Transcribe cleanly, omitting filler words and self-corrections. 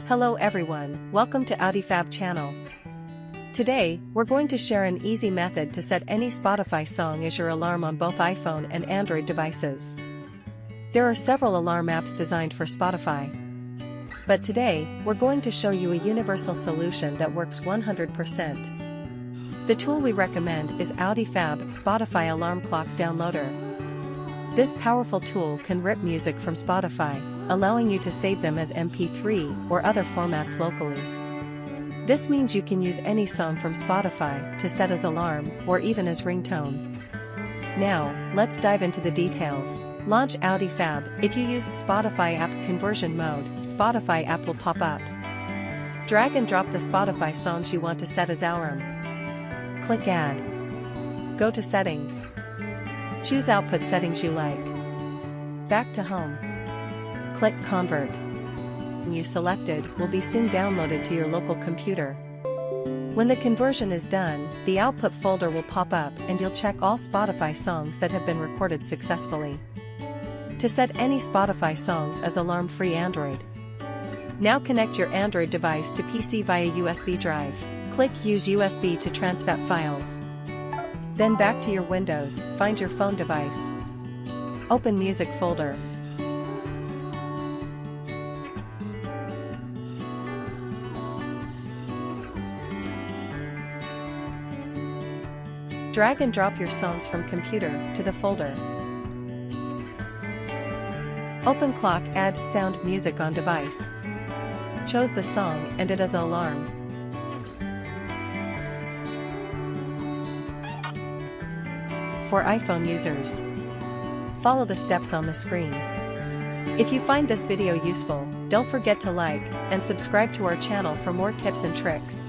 Hello everyone, welcome to AudiFab channel. Today, we're going to share an easy method to set any Spotify song as your alarm on both iPhone and Android devices. There are several alarm apps designed for Spotify. But today, we're going to show you a universal solution that works 100%. The tool we recommend is AudiFab Spotify Alarm Clock Downloader. This powerful tool can rip music from Spotify, allowing you to save them as MP3 or other formats locally. This means you can use any song from Spotify to set as alarm or even as ringtone. Now, let's dive into the details. Launch AudiFab. If you use Spotify app conversion mode, Spotify app will pop up. Drag and drop the Spotify songs you want to set as alarm. Click Add. Go to Settings. Choose output settings you like. Back to Home. Click Convert. You selected will be soon downloaded to your local computer. When the conversion is done, the output folder will pop up and you'll check all Spotify songs that have been recorded successfully. To set any Spotify songs as alarm-free Android. Now connect your Android device to PC via USB drive. Click Use USB to transfer files. Then back to your Windows, find your phone device. Open Music folder. Drag and drop your songs from computer to the folder. Open Clock, add Sound Music on device. Choose the song and it as an alarm. For iPhone users, follow the steps on the screen. If you find this video useful, don't forget to like and subscribe to our channel for more tips and tricks.